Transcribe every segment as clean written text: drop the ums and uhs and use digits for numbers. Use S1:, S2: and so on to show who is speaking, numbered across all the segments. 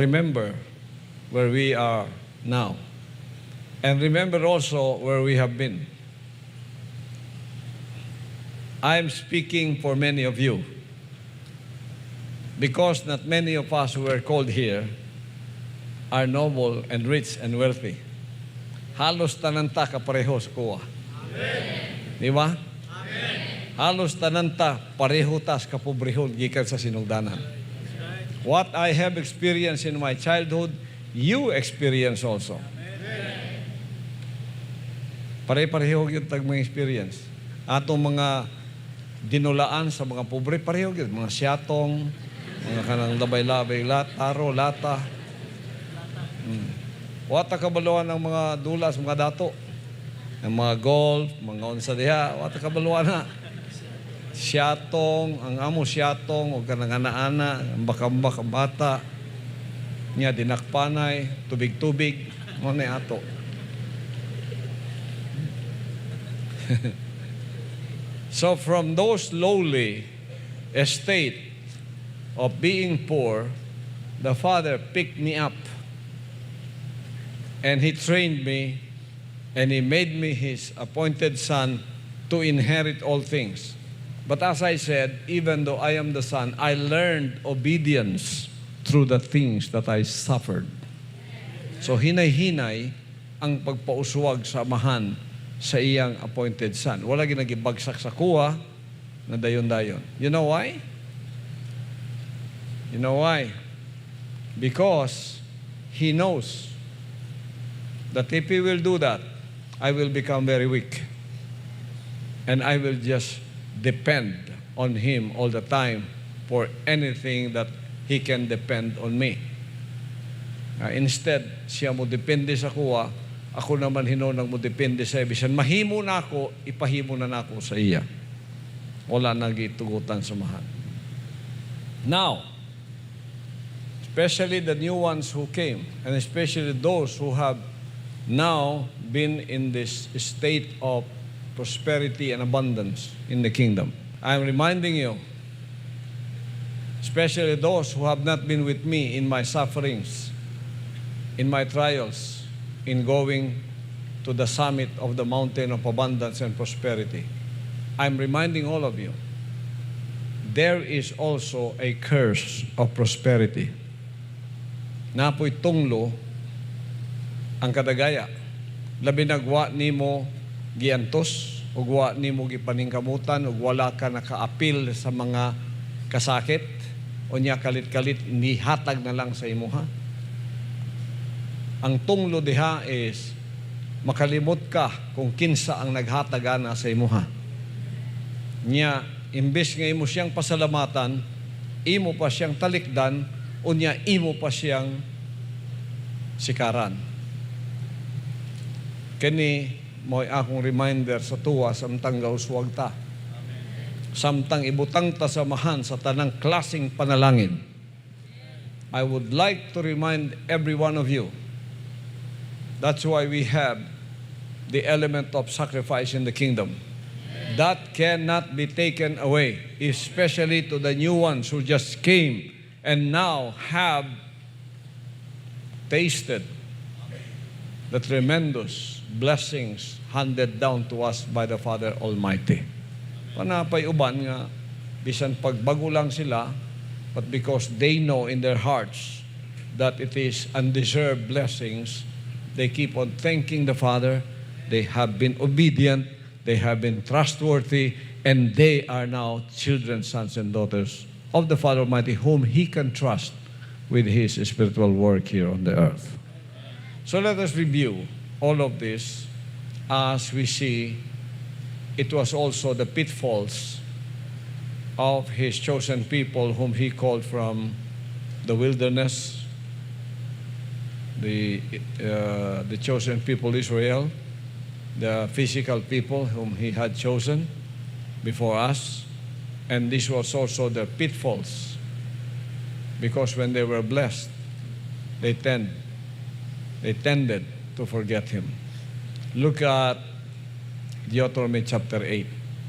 S1: Remember where we are now. And remember also where we have been. I am speaking for many of you because not many of us who were called here are noble and rich and wealthy. Halos tananta kapareho sa kuwa. Amen. Di ba? Amen. Halos tananta pareho tas kapobrehon gikan sa sinugdanan. What I have experienced in my childhood, you experience also. Pare-pareho yung tag mga experience. Atong mga dinulaan sa mga pobre, pareho yun. Mga siyatong, mga kanang labay-labay, taro, lata. Wata kabaluan ng mga dulas, mga dato. Ang mga golf, mga unsa diha, wata kabaluan na. Siyatong, ang amo siyatong, o kanang ana-ana, ang bakambak ang bata, niya dinakpanay, tubig-tubig, mga ato. So from those lowly estate of being poor, the Father picked me up and He trained me and He made me His appointed son to inherit all things. But as I said, even though I am the son, I learned obedience through the things that I suffered. So hinay-hinay ang pagpauswag sa amahan sa iyang appointed son. Wala ginagibagsak sa kuha na dayon-dayon. You know why? You know why? Because He knows that if He will do that, I will become very weak. And I will just depend on Him all the time for anything that He can depend on me. Instead, siya mo depende sa kuha, ako naman hinunang mo depende sa ibisan. Mahimo na ako, ipahimo na nako sa iya. Wala nang gitugutan sa mahal. Now, especially the new ones who came, and especially those who have now been in this state of prosperity and abundance in the kingdom. I am reminding you, especially those who have not been with me in my sufferings, in my trials, in going to the summit of the mountain of abundance and prosperity. I'm reminding all of you, there is also a curse of prosperity. Napoy tunglo ang kadagaya. Labi nagwa nimo giantos, ug wa nimo gipaningkamutan, ug wala ka nakaapil sa mga kasakit, o niya kalit-kalit nihatag na lang sa imuha. Ang tunglo diha is makalimot ka kung kinsa ang naghataga na sa imuha. Niya, imbes nga imo siyang pasalamatan, imo pa siyang talikdan, o niya imo pa siyang sikaran. Kani mo'y akong reminder sa tuwa samtang gauswag ta. Samtang ibutang ta samahan sa tanang klasing panalangin. I would like to remind every one of you, that's why we have the element of sacrifice in the kingdom. That cannot be taken away, especially to the new ones who just came and now have tasted the tremendous blessings handed down to us by the Father Almighty. Panapay uban nga, bisan pagbago lang sila, but because they know in their hearts that it is undeserved blessings, they keep on thanking the Father. They have been obedient, they have been trustworthy, and they are now children, sons, and daughters of the Father Almighty, whom He can trust with His spiritual work here on the earth. So let us review all of this as we see it was also the pitfalls of His chosen people whom He called from the wilderness, the chosen people Israel, the physical people whom He had chosen before us, and this was also the pitfalls because when they were blessed, they tended to forget Him. Look at Deuteronomy chapter 8.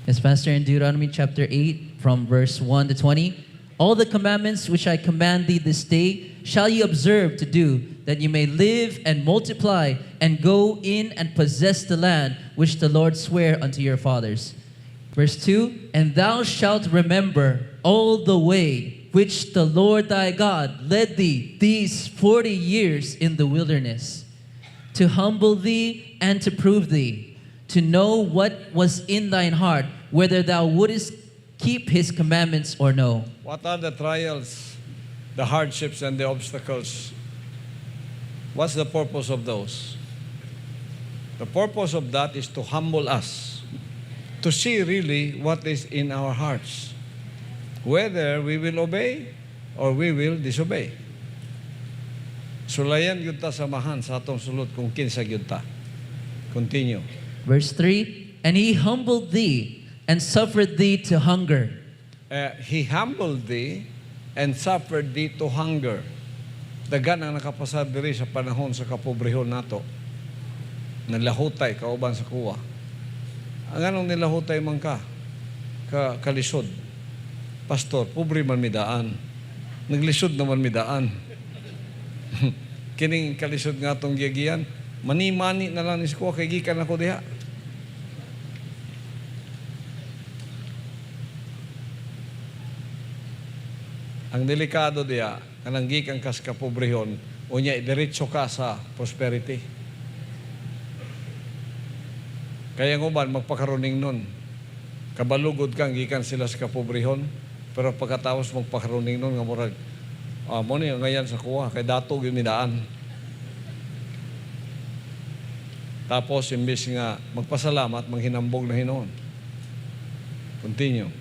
S2: Yes, Pastor, in Deuteronomy chapter 8, from verse 1 to 20, All the commandments which I command thee this day shall ye observe to do, that you may live and multiply, and go in and possess the land which the Lord sware unto your fathers. Verse 2, and thou shalt remember all the way which the Lord thy God led thee these 40 years in the wilderness, to humble thee and to prove thee, to know what was in thine heart, whether thou wouldest keep his commandments or no.
S1: What are the trials, the hardships, and the obstacles? What's the purpose of those? The purpose of that is to humble us, to see really what is in our hearts, whether we will obey or we will disobey. Sulayan yun ta samahan sa atong sulod kung kinsa yun ta. Continue.
S2: Verse 3, and he humbled thee and suffered thee to hunger.
S1: He humbled thee and suffered thee to hunger. Dagan ang nakapasar diri sa panahon sa kapobrehon nato. Nalahutay kauban sa kuwa. Ang anong nilahutay man ka? Kalisod. Pastor, pobre man midaan. Naglisod naman midaan. Kining kalisod nga itong giyagiyan, mani-mani na lang ni kuwa kay gikan ako diha. Ang delikado diya, kanang gikan kas kapobrehon, unya diretso ka sa prosperity. Kaya nguban magpakaruning nun. Kabalugod kang gikan sila sa kapobrehon, pero pagkatapos magpakaruning nun nga murag mo ni ngayon sa kuha kay dato gyud midaan. Tapos imbis nga magpasalamat, manghinambog na Hinoon. Continue.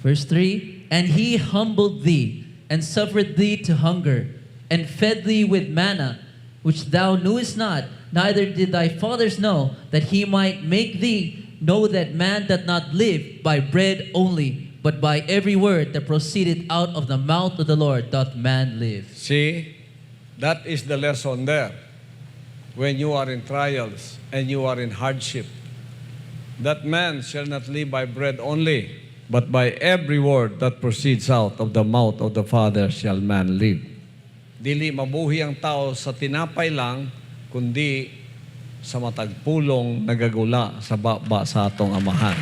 S2: Verse 3, and he humbled thee and suffered thee to hunger, and fed thee with manna, which thou knewest not, neither did thy fathers know, that he might make thee know that man doth not live by bread only, but by every word that proceeded out of the mouth of the Lord doth man live.
S1: See, that is the lesson there. When you are in trials and you are in hardship, that man shall not live by bread only, but by every word that proceeds out of the mouth of the Father shall man live. Dili mabuhi ang tao sa tinapay lang, kundi sa matagpulong nagagula sa baba sa atong amahan.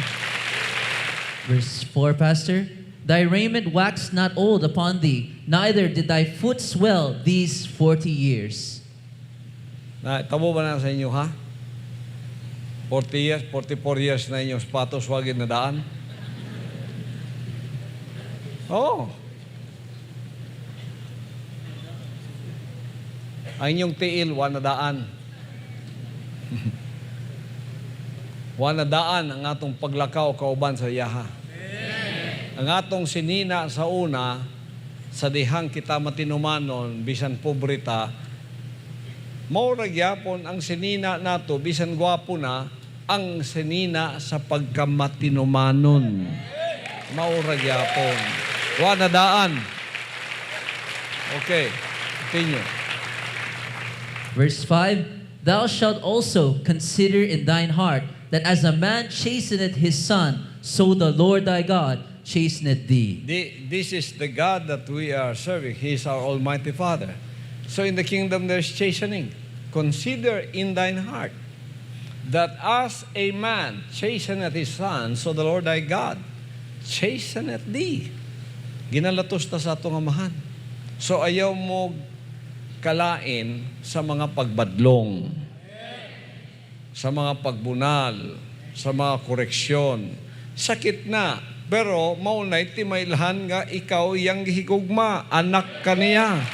S2: Verse 4, Pastor, thy raiment waxed not old upon thee, neither did thy foot swell these 40 years.
S1: Tabo ba na sa inyo, ha? 40 years, 44 years na inyong sapatos, wagin na daan? Oo. Ang inyong tiil, wala na daan. Wala na daan ang atong paglakaw kauban sa yaha. Ang atong sinina sa una, sa dihang kita matinumanon, bisan pobrita, maurag yapon ang sinina nato, bisan gwapo na, ang sinina sa pagkamatinumanon. Maurag yapon. Wala na daan. Okay, continue.
S2: Verse 5, thou shalt also consider in thine heart that as a man chasteneth his son, so the Lord thy God chasteneth thee.
S1: This is the God that we are serving. He is our Almighty Father. So in the kingdom there's chastening. Consider in thine heart that as a man chasteneth his son, so the Lord thy God chasteneth thee. Ginalatos ta sa atong amahan. So ayaw mo kalain sa mga pagbadlong, sa mga pagbunal, sa mga koreksyon. Sakit na, pero maunay timaylahan nga ikaw yang gihigugma, anak ka niya.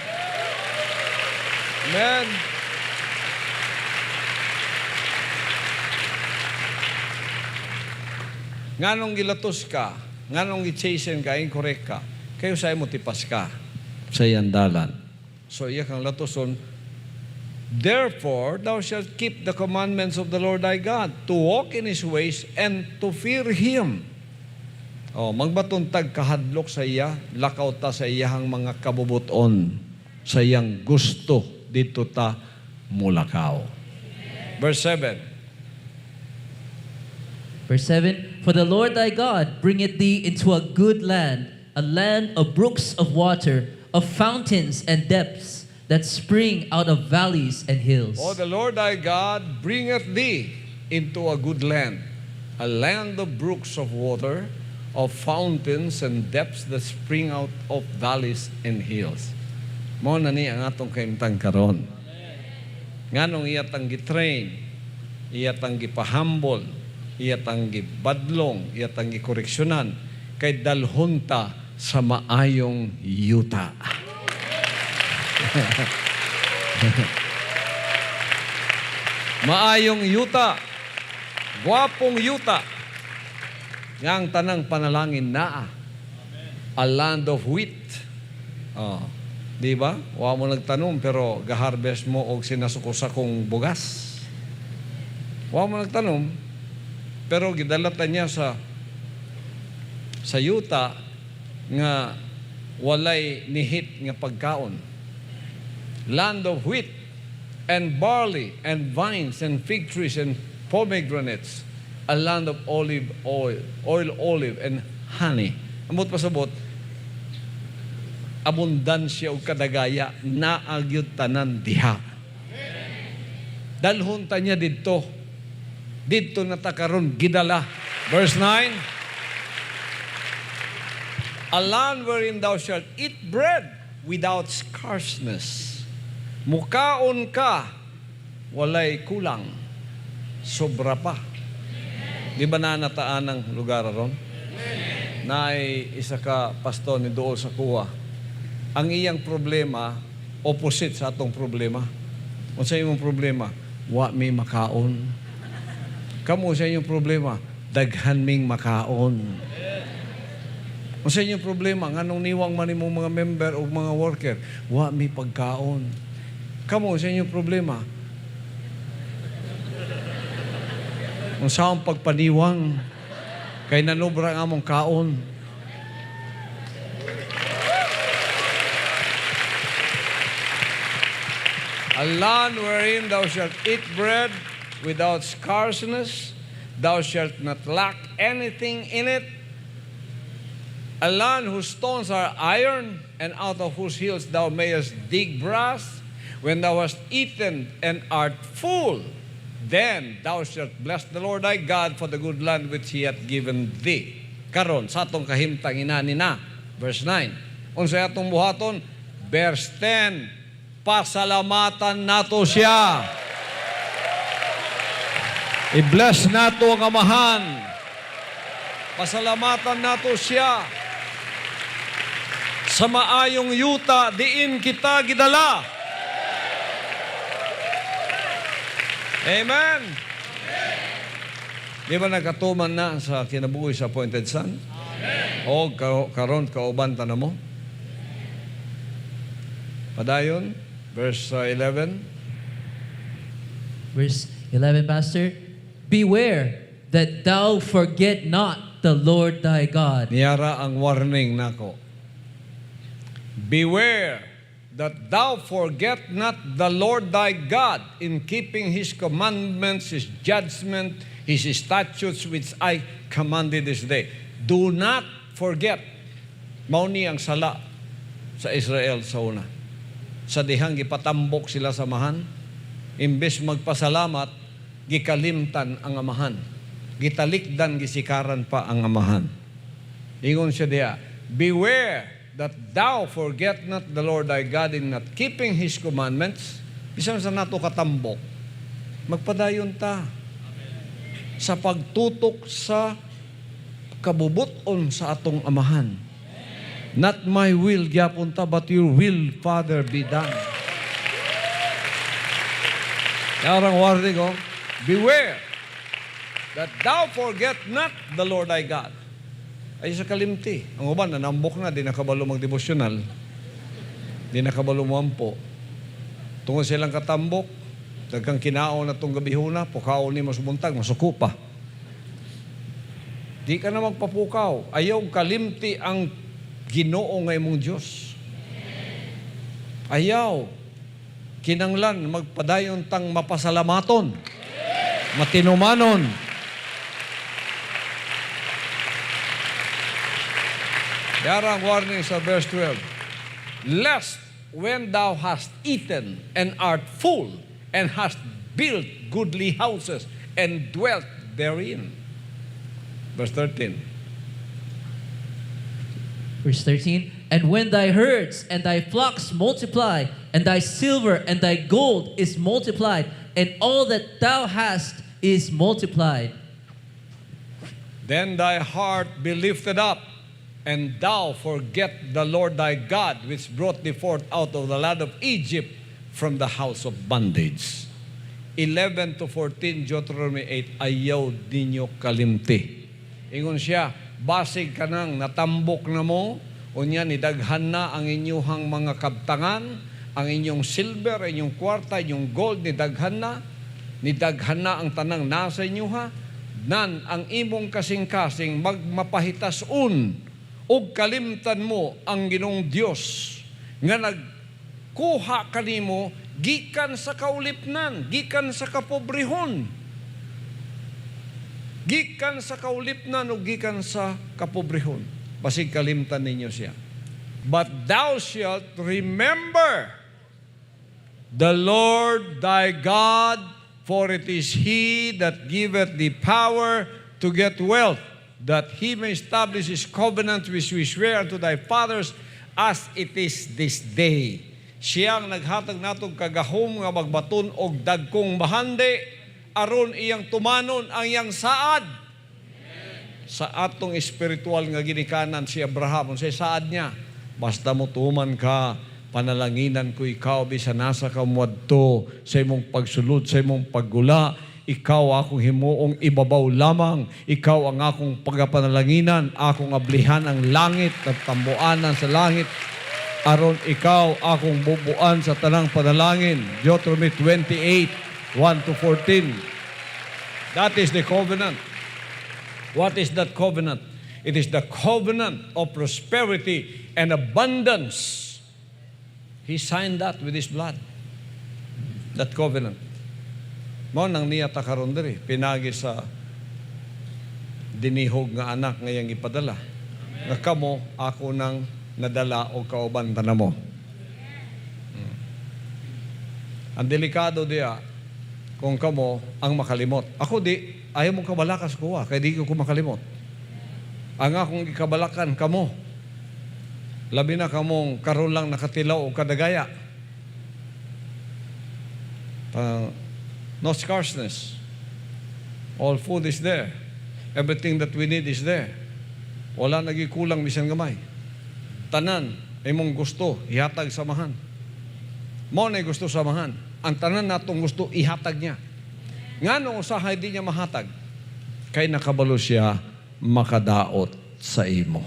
S1: Amen. Nganong gilatos ka, nganong gi-chasten ka, incorrect ka, kayo sa'yo mo tipas ka sa iyandalan. So iya kang latoson, therefore thou shalt keep the commandments of the Lord thy God, to walk in His ways and to fear Him. Magbatong kahadlok sa iya, lakaw ta sa iyahang mga kabubuton, sa iyang gusto, dito ta mulakaw. Verse 7.
S2: Verse 7, for the Lord thy God bringeth thee into a good land, a land of brooks of water, of fountains and depths that spring out of valleys and hills.
S1: O the Lord thy God bringeth thee into a good land, a land of brooks of water, of fountains and depths that spring out of valleys and hills. Mo na ni ang atong kaimtang karon. Nganong iyatang gitrain, iyatang gipahambol, iyatang gibadlong, iyatang gikoreksyonan, kay dalhunta sa maayong yuta. Maayong yuta, gwapong yuta, ngang tanang panalangin naa, a land of wheat. Di ba? Wa mo nagtanom pero gaharvest mo og sinasukosa kong bugas. Wa mo nagtanom pero gidalatan niya sa yuta nga walay nihit nga pagkaon. Land of wheat and barley and vines and fig trees and pomegranates, a land of olive olive and honey. Amot pasabot, abundansya o kadagaya na agyud tanan diha. Dalhon ta niya didto na takaron gidala. Verse 9, a land wherein thou shalt eat bread without scarceness. Mukaon ka, walay kulang, sobra pa. Di ba nataan ang lugar ron? Naay isa ka pastor ni dool sa kuwa. Ang iyang problema, opposite sa atong problema. O sa iyong problema, wa may makaon. Kamu sa inyong problema, daghan ming makaon. O sa inyong problema, nganong niwang man imong mga member o mga worker, wa may pagkaon. Kamu sa inyong problema, kung saan pagpaniwang, kay nanubra ang among kaon. A land wherein thou shalt eat bread without scarceness, thou shalt not lack anything in it. A land whose stones are iron, and out of whose hills thou mayest dig brass. When thou hast eaten and art full, then thou shalt bless the Lord thy God for the good land which He hath given thee. Karon, sa atong kahimtang inani na. Verse 9. Unsay atong buhaton? Verse 10. Pasalamatan nato siya. I-bless nato ang amahan. Pasalamatan nato siya. Sa maayong yuta, diin kita gidala. Amen. Di ba nagkatuman na sa kinabuhi sa appointed son? Amen. O karon kauban ta na mo? Padayon, verse 11.
S2: Verse 11, Pastor. Beware that thou forget not the Lord thy God.
S1: Niyara ang warning nako. Beware that thou forget not the Lord thy God in keeping His commandments, His judgment, His statutes, which I commanded this day. Do not forget. Mauni ang sala sa Israel sa una. Sa dihang gipatambok sila sa amahan, imbes magpasalamat, gikalimtan ang amahan. Gitalikdan, gisikaran pa ang amahan. Ingon siya diya, beware that thou forget not the Lord thy God in not keeping His commandments. Bisan sa nato katambok, magpadayon ta sa pagtutok sa kabubuton sa atong amahan. Not my will, gyapon ta, but your will, Father, be done. Yarang warning, beware that thou forget not the Lord thy God. Ay sa kalimti. Ang uban, nanambok na, di nakabalo magdevosyonal, di nakabalo mampo. Tungkol silang katambok, dagkang kinaon na itong gabihuna, pukaw ni masubuntag, masuko pa. Di ka na magpapukaw. Ayaw kalimti ang Ginoo ngay mong Diyos. Ayaw. Kinanglan, magpadayon tang mapasalamaton. Matinumanon. Yarang warning sa verse 12. Lest when thou hast eaten and art full and hast built goodly houses and dwelt therein. Verse 13.
S2: Verse 13. And when thy herds and thy flocks multiply, and thy silver and thy gold is multiplied, and all that thou hast is multiplied.
S1: Then thy heart be lifted up, and thou forget the Lord thy God, which brought thee forth out of the land of Egypt from the house of bondage. 11 to 14, Deuteronomy 8, ayaw ninyo kalimti. Ingon siya, basig ka nang natambok na mo, unya nidaghan na ang inyuhang mga kabtangan, ang inyong silver, inyong kwarta, inyong gold, nidaghan na ang tanang nasa inyuha, nan ang imong kasing-kasing magmapahitas-un og kalimtan mo ang Ginoong Dios nga nagkuha kanimo gikan sa kaulipnan, gikan sa kapobrehon. Gikan sa kaulipnan o gikan sa kapobrehon. Basig kalimtan ninyo siya. But thou shalt remember the Lord thy God, for it is He that giveth thee power to get wealth, that He may establish His covenant which we swear unto thy fathers, as it is this day. Siyang naghatag natong kagahom nga magbaton og dagkong bahandi, aron iyang tumanon ang iyang saad. Sa atong espiritual nga ginikanan si Abraham, sa saad niya, basta mo tuman ka, panalanginan ko ikaw, bisan nasa kamuadto, sa imong pagsulod, sa imong paggula, ikaw akong himuong ibabaw lamang, ikaw ang akong pagpanalanginan, akong ablihan ang langit at tambuanan sa langit, aron ikaw akong bubuan sa tanang panalangin. Deuteronomy 28, 1 to 14. That is the covenant. What is that covenant? It is the covenant of prosperity and abundance. He signed that with His blood. That covenant. Mao nang niya takaron diri, pinagi sa dinihog nga anak ngayang ipadala. Nga kamo ako nang nadala o kauban tanamo. Ang delikado diya kung kamo ang makalimot. Ako di, ayaw mong kabalakas kuha, kaya di ko makalimot. Ang akong ikabalakan kamo. Labi na kamong karon lang nakatilaw o kadagaya. No scarceness. All food is there. Everything that we need is there. Wala nagikulang bisan gamay. Tanan, imong gusto, ihatag samahan. Mo na gusto samahan. Ang tanan natong gusto, ihatag niya. Nga nung usahay di niya mahatag, kay nakabalo siya makadaot sa imo.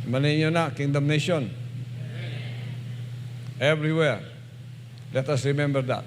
S1: Manin nyo na, Kingdom Nation. Everywhere. Let us remember that.